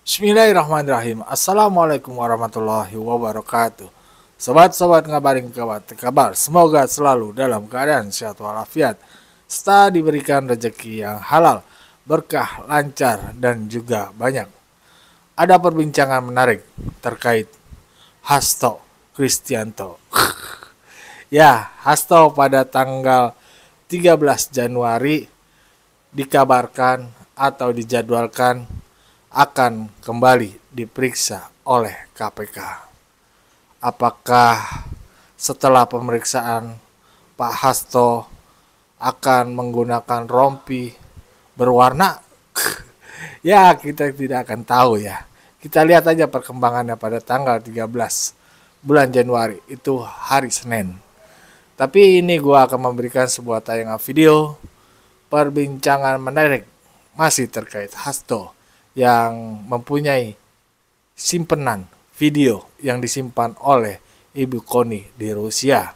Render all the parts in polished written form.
Bismillahirrahmanirrahim. Assalamualaikum warahmatullahi wabarakatuh. Sobat-sobat ngabarin kabar. Semoga selalu dalam keadaan sehat walafiat, serta diberikan rezeki yang halal, berkah, lancar, dan juga banyak. Ada perbincangan menarik terkait Hasto Kristianto. Ya, Hasto pada tanggal 13 Januari dikabarkan atau dijadwalkan akan kembali diperiksa oleh KPK. Apakah setelah pemeriksaan Pak Hasto akan menggunakan rompi berwarna? Ya, kita tidak akan tahu ya. Kita lihat aja perkembangannya pada tanggal 13 bulan Januari, itu hari Senin. Tapi ini gue akan memberikan sebuah tayangan video perbincangan menarik masih terkait Hasto yang mempunyai simpenan video yang disimpan oleh Ibu Koni di Rusia.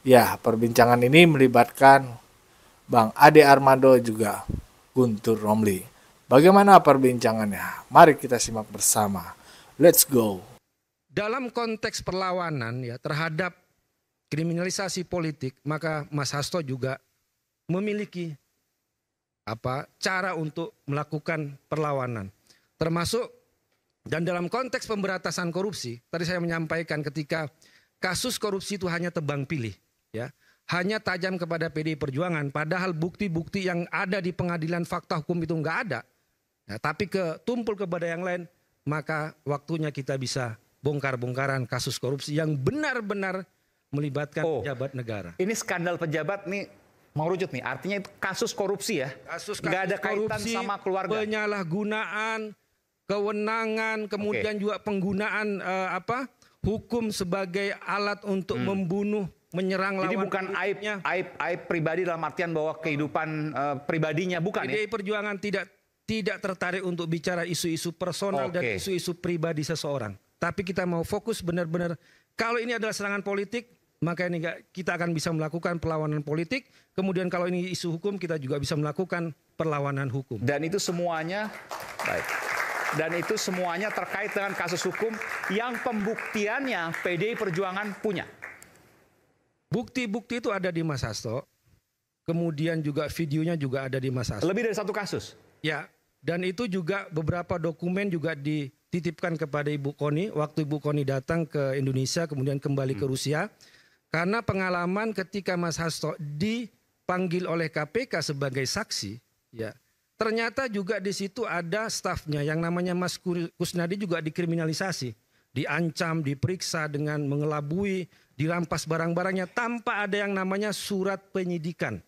Ya, perbincangan ini melibatkan Bang Ade Armando juga Guntur Romli. Bagaimana perbincangannya? Mari kita simak bersama. Let's go. Dalam konteks perlawanan ya terhadap kriminalisasi politik, maka Mas Hasto juga memiliki cara untuk melakukan perlawanan, termasuk dan dalam konteks pemberantasan korupsi. Tadi saya menyampaikan ketika kasus korupsi itu hanya tebang pilih, ya, hanya tajam kepada PDI Perjuangan, padahal bukti-bukti yang ada di pengadilan fakta hukum itu nggak ada, ya, tapi tumpul kepada yang lain, maka waktunya kita bisa bongkar-bongkaran kasus korupsi yang benar-benar melibatkan pejabat negara. Ini skandal pejabat nih. Mau rujuk nih, artinya itu kasus korupsi ya? Nggak ada kaitan korupsi, sama keluarga? Penyalahgunaan, kewenangan, kemudian juga penggunaan hukum sebagai alat untuk membunuh, menyerang lawan. Jadi bukan aib pribadi dalam artian bahwa kehidupan pribadinya, bukan ya? PDI Perjuangan tidak tertarik untuk bicara isu-isu personal dan isu-isu pribadi seseorang. Tapi kita mau fokus benar-benar, kalau ini adalah serangan politik, maka ini kita akan bisa melakukan perlawanan politik. Kemudian kalau ini isu hukum, kita juga bisa melakukan perlawanan hukum. Dan itu semuanya baik. Dan itu semuanya terkait dengan kasus hukum yang pembuktiannya PDI Perjuangan punya. Bukti-bukti itu ada di Mas Hasto. Kemudian juga videonya juga ada di Mas Hasto. Lebih dari satu kasus? Ya, dan itu juga beberapa dokumen juga dititipkan kepada Ibu Koni. Waktu Ibu Koni datang ke Indonesia, kemudian kembali ke Rusia. Karena pengalaman ketika Mas Hasto dipanggil oleh KPK sebagai saksi, ya ternyata juga di situ ada stafnya yang namanya Mas Kusnadi juga dikriminalisasi, diancam, diperiksa dengan mengelabui, dirampas barang-barangnya tanpa ada yang namanya surat penyelidikan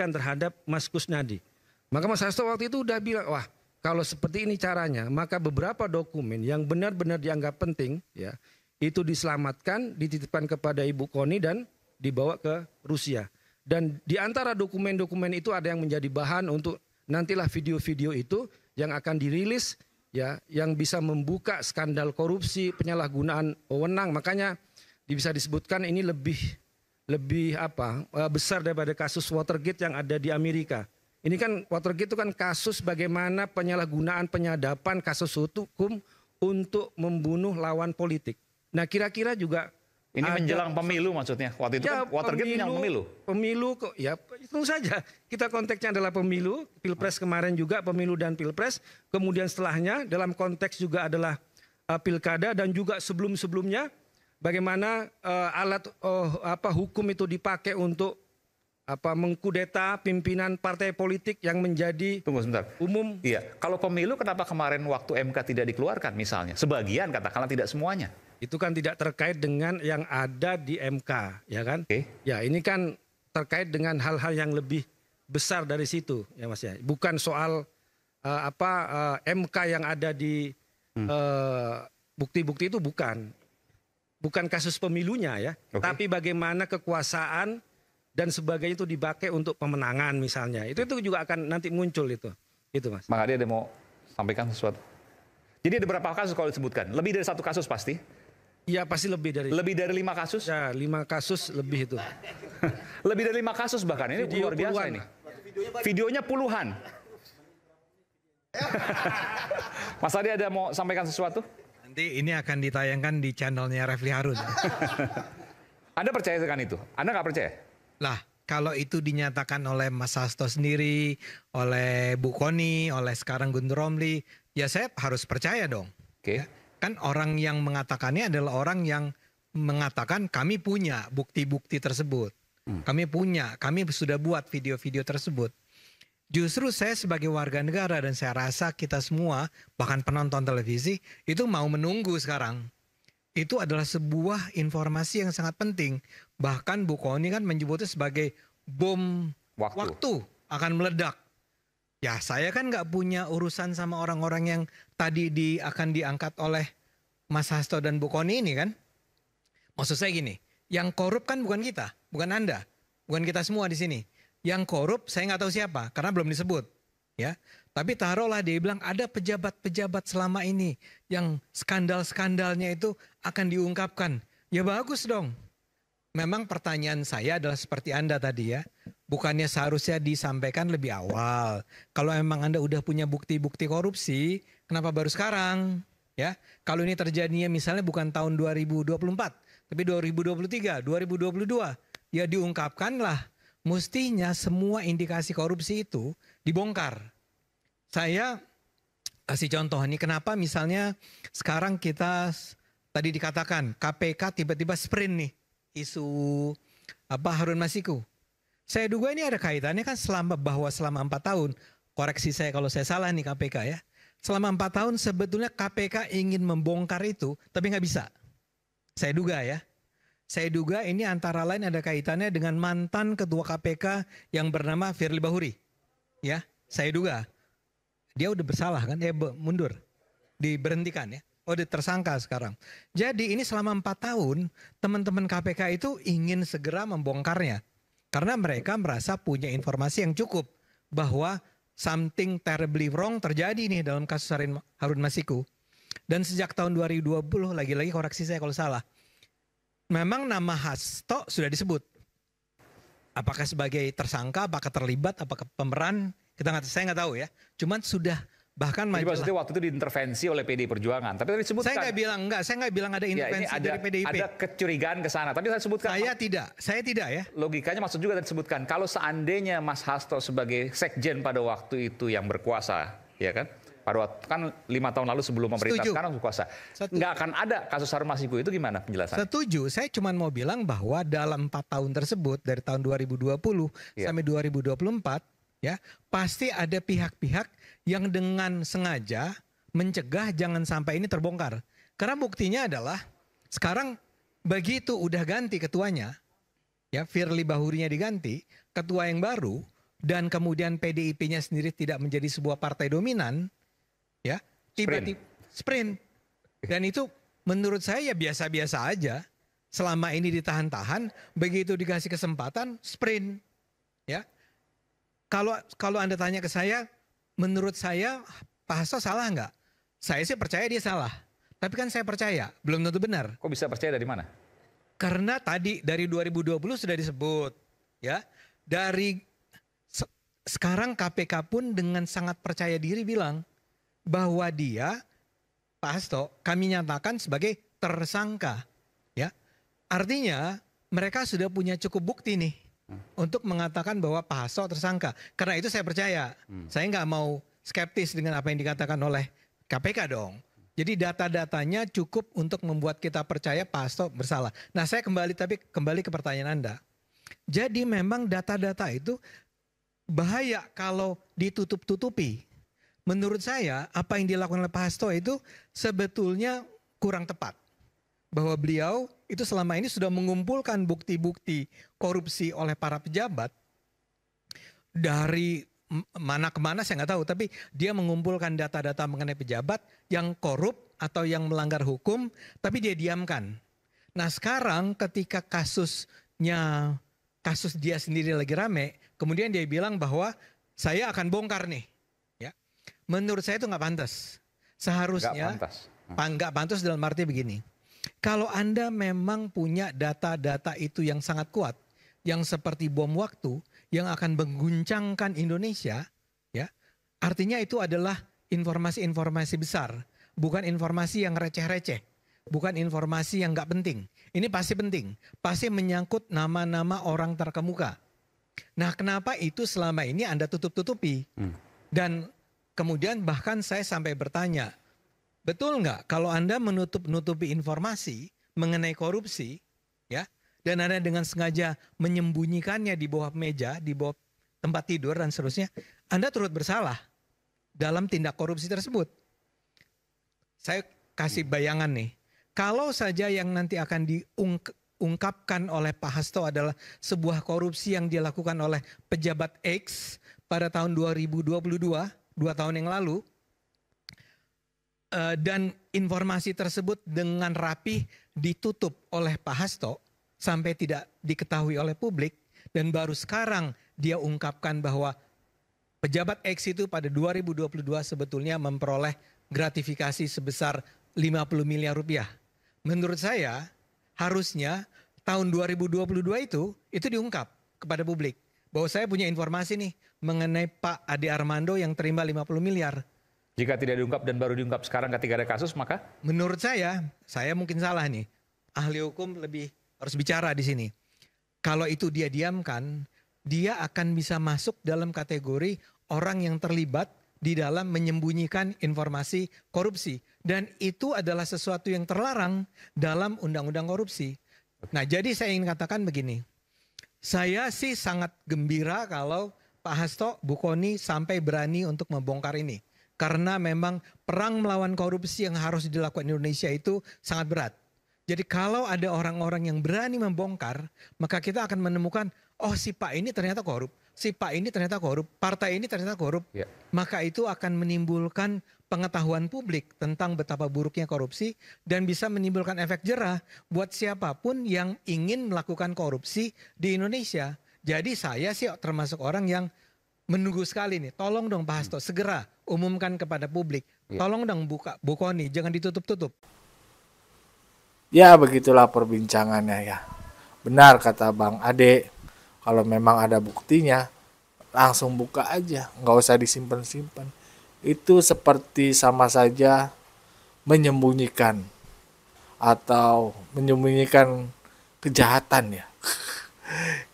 terhadap Mas Kusnadi. Maka Mas Hasto waktu itu udah bilang, wah kalau seperti ini caranya, maka beberapa dokumen yang benar-benar dianggap penting, ya, itu diselamatkan, dititipkan kepada Ibu Koni dan dibawa ke Rusia. Dan di antara dokumen-dokumen itu ada yang menjadi bahan untuk nantilah video-video itu yang akan dirilis, ya, yang bisa membuka skandal korupsi, penyalahgunaan wewenang. Makanya bisa disebutkan ini lebih besar daripada kasus Watergate yang ada di Amerika. Ini kan Watergate itu kan kasus bagaimana penyalahgunaan penyadapan kasus hukum untuk membunuh lawan politik. Nah kira-kira juga ini menjelang pemilu maksudnya. Waktu itu ya, kan Watergate menjelang pemilu. Pemilu kok ya itu saja. Kita konteksnya adalah pemilu, Pilpres kemarin juga pemilu dan Pilpres. Kemudian setelahnya dalam konteks juga adalah pilkada dan juga sebelum-sebelumnya bagaimana alat hukum itu dipakai untuk mengkudeta pimpinan partai politik yang menjadi umum. Iya, kalau pemilu kenapa kemarin waktu MK tidak dikeluarkan misalnya? Sebagian katakanlah, tidak semuanya. Itu kan tidak terkait dengan yang ada di MK, ya kan? Ya, ini kan terkait dengan hal-hal yang lebih besar dari situ, ya Mas ya. Bukan soal MK yang ada di bukti-bukti itu bukan kasus pemilunya ya, tapi bagaimana kekuasaan dan sebagainya itu dipakai untuk pemenangan misalnya. Itu juga akan nanti muncul itu Mas. Bang Ade ada mau sampaikan sesuatu? Jadi ada berapa kasus kalau disebutkan? Lebih dari satu kasus pasti? Iya pasti lebih dari 5 kasus? Ya 5 kasus lebih itu. Lebih dari 5 kasus bahkan, ini luar biasa ini. Videonya puluhan. Mas Adi ada mau sampaikan sesuatu? Nanti ini akan ditayangkan di channelnya Refli Harun. Anda percaya dengan itu? Anda nggak percaya? Lah, kalau itu dinyatakan oleh Mas Hasto sendiri, oleh Bu Koni, oleh sekarang Guntur Romli, ya saya harus percaya dong. Oke. Kan orang yang mengatakannya adalah orang yang mengatakan kami punya bukti-bukti tersebut. Kami sudah buat video-video tersebut. Justru saya sebagai warga negara dan saya rasa kita semua, bahkan penonton televisi, itu mau menunggu sekarang. Itu adalah sebuah informasi yang sangat penting. Bahkan Bu Koni kan menyebutnya sebagai bom waktu akan meledak. Ya saya kan nggak punya urusan sama orang-orang yang tadi akan diangkat oleh Mas Hasto dan Bu Koni ini kan. Maksud saya gini, yang korup kan bukan kita, bukan Anda, bukan kita semua di sini. Yang korup saya nggak tahu siapa karena belum disebut. Ya, tapi taruhlah dia bilang ada pejabat-pejabat selama ini yang skandal-skandalnya itu akan diungkapkan. Ya bagus dong. Memang pertanyaan saya adalah seperti Anda tadi ya. Bukannya seharusnya disampaikan lebih awal. Kalau memang Anda udah punya bukti-bukti korupsi, kenapa baru sekarang? Ya, kalau ini terjadinya misalnya bukan tahun 2024, tapi 2023, 2022, ya diungkapkanlah. Mestinya semua indikasi korupsi itu dibongkar. Saya kasih contoh nih kenapa misalnya sekarang kita tadi dikatakan KPK tiba-tiba sprint nih isu Harun Masiku. Saya duga ini ada kaitannya kan selama 4 tahun, koreksi saya kalau saya salah nih KPK ya. Selama 4 tahun sebetulnya KPK ingin membongkar itu tapi nggak bisa. Saya duga ya. Saya duga ini antara lain ada kaitannya dengan mantan ketua KPK yang bernama Firly Bahuri. Ya, saya duga. Dia udah bersalah kan, mundur. Diberhentikan ya. Oh, dia tersangka sekarang. Jadi ini selama 4 tahun, teman-teman KPK itu ingin segera membongkarnya. Karena mereka merasa punya informasi yang cukup. Bahwa something terribly wrong terjadi nih dalam kasus Harun Masiku. Dan sejak tahun 2020, lagi-lagi koreksi saya kalau salah. Memang nama Hasto sudah disebut. Apakah sebagai tersangka, apakah terlibat, apakah pemeran, saya nggak tahu ya. Cuman sudah bahkan Jadi maksudnya waktu itu diintervensi oleh PDI Perjuangan. Tapi tadi disebutkan. Saya nggak bilang ada intervensi dari PDIP. Ada kecurigaan ke sana. Tapi saya sebutkan. Saya tidak ya. Logikanya maksud juga tadi disebutkan. Kalau seandainya Mas Hasto sebagai sekjen pada waktu itu yang berkuasa, ya kan? Pada waktu kan 5 tahun lalu sebelum pemerintah sekarang berkuasa, nggak akan ada kasus Harun Masiku itu gimana penjelasannya? Setuju, saya cuma mau bilang bahwa dalam 4 tahun tersebut dari tahun 2020 sampai 2024 ya pasti ada pihak-pihak yang dengan sengaja mencegah jangan sampai ini terbongkar. Karena buktinya adalah sekarang begitu udah ganti ketuanya, ya Firly Bahurinya diganti, ketua yang baru dan kemudian PDIP-nya sendiri tidak menjadi sebuah partai dominan. Ya, tiba-tiba sprint. Dan itu menurut saya ya biasa-biasa aja. Selama ini ditahan-tahan, begitu dikasih kesempatan sprint. Ya. Kalau Anda tanya ke saya, menurut saya Pak Hasto salah nggak? Saya sih percaya dia salah. Tapi kan saya percaya, belum tentu benar. Kok bisa percaya dari mana? Karena tadi dari 2020 sudah disebut, ya. Sekarang KPK pun dengan sangat percaya diri bilang bahwa dia, Pak Hasto, kami nyatakan sebagai tersangka. Ya, artinya mereka sudah punya cukup bukti nih untuk mengatakan bahwa Pak Hasto tersangka. Karena itu saya percaya. Saya nggak mau skeptis dengan apa yang dikatakan oleh KPK dong. Jadi data-datanya cukup untuk membuat kita percaya Pak Hasto bersalah. Nah saya kembali ke pertanyaan Anda. Jadi memang data-data itu bahaya kalau ditutup-tutupi. Menurut saya apa yang dilakukan oleh Pak Hasto itu sebetulnya kurang tepat. Bahwa beliau itu selama ini sudah mengumpulkan bukti-bukti korupsi oleh para pejabat. Dari mana ke mana saya nggak tahu. Tapi dia mengumpulkan data-data mengenai pejabat yang korup atau yang melanggar hukum. Tapi dia diamkan. Nah sekarang ketika kasus dia sendiri lagi rame. Kemudian dia bilang bahwa saya akan bongkar nih. Menurut saya itu nggak pantas. Seharusnya nggak pantas dalam arti begini. Kalau Anda memang punya data-data itu yang sangat kuat, yang seperti bom waktu, yang akan mengguncangkan Indonesia, ya, artinya itu adalah informasi-informasi besar, bukan informasi yang receh-receh, bukan informasi yang nggak penting. Ini pasti penting, pasti menyangkut nama-nama orang terkemuka. Nah, kenapa itu selama ini Anda tutup-tutupi? Dan kemudian bahkan saya sampai bertanya, betul nggak kalau Anda menutup-nutupi informasi mengenai korupsi, ya, dan Anda dengan sengaja menyembunyikannya di bawah meja, di bawah tempat tidur dan seterusnya, Anda turut bersalah dalam tindak korupsi tersebut. Saya kasih bayangan nih, kalau saja yang nanti akan diungkapkan oleh Pak Hasto adalah sebuah korupsi yang dilakukan oleh pejabat X pada tahun 2022, 2 tahun yang lalu, dan informasi tersebut dengan rapih ditutup oleh Pak Hasto sampai tidak diketahui oleh publik, dan baru sekarang dia ungkapkan bahwa pejabat X itu pada 2022 sebetulnya memperoleh gratifikasi sebesar 50 miliar rupiah. Menurut saya harusnya tahun 2022 itu diungkap kepada publik bahwa saya punya informasi nih mengenai Pak Ade Armando yang terima 50 miliar. Jika tidak diungkap dan baru diungkap sekarang ketika ada kasus, maka? Menurut saya mungkin salah nih. Ahli hukum lebih harus bicara di sini. Kalau itu dia diamkan, dia akan bisa masuk dalam kategori orang yang terlibat di dalam menyembunyikan informasi korupsi. Dan itu adalah sesuatu yang terlarang dalam undang-undang korupsi. Nah, jadi saya ingin katakan begini. Saya sih sangat gembira kalau Pak Hasto, Bu Kony sampai berani untuk membongkar ini. Karena memang perang melawan korupsi yang harus dilakukan Indonesia itu sangat berat. Jadi kalau ada orang-orang yang berani membongkar, maka kita akan menemukan, oh si Pak ini ternyata korup, si Pak ini ternyata korup, partai ini ternyata korup. Ya. Maka itu akan menimbulkan pengetahuan publik tentang betapa buruknya korupsi dan bisa menimbulkan efek jerah buat siapapun yang ingin melakukan korupsi di Indonesia. Jadi saya sih termasuk orang yang menunggu sekali nih, tolong dong Pak Hasto segera umumkan kepada publik. Tolong dong Bu Kony, jangan ditutup-tutup. Ya begitulah perbincangannya ya. Benar kata Bang Ade, kalau memang ada buktinya langsung buka aja, nggak usah disimpan-simpan. Itu seperti sama saja menyembunyikan atau menyembunyikan kejahatan ya.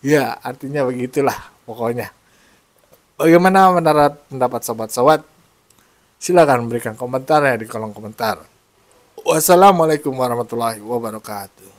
Ya artinya begitulah pokoknya. Bagaimana menurut pendapat sobat-sobat? Silakan berikan komentarnya di kolom komentar. Wassalamualaikum warahmatullahi wabarakatuh.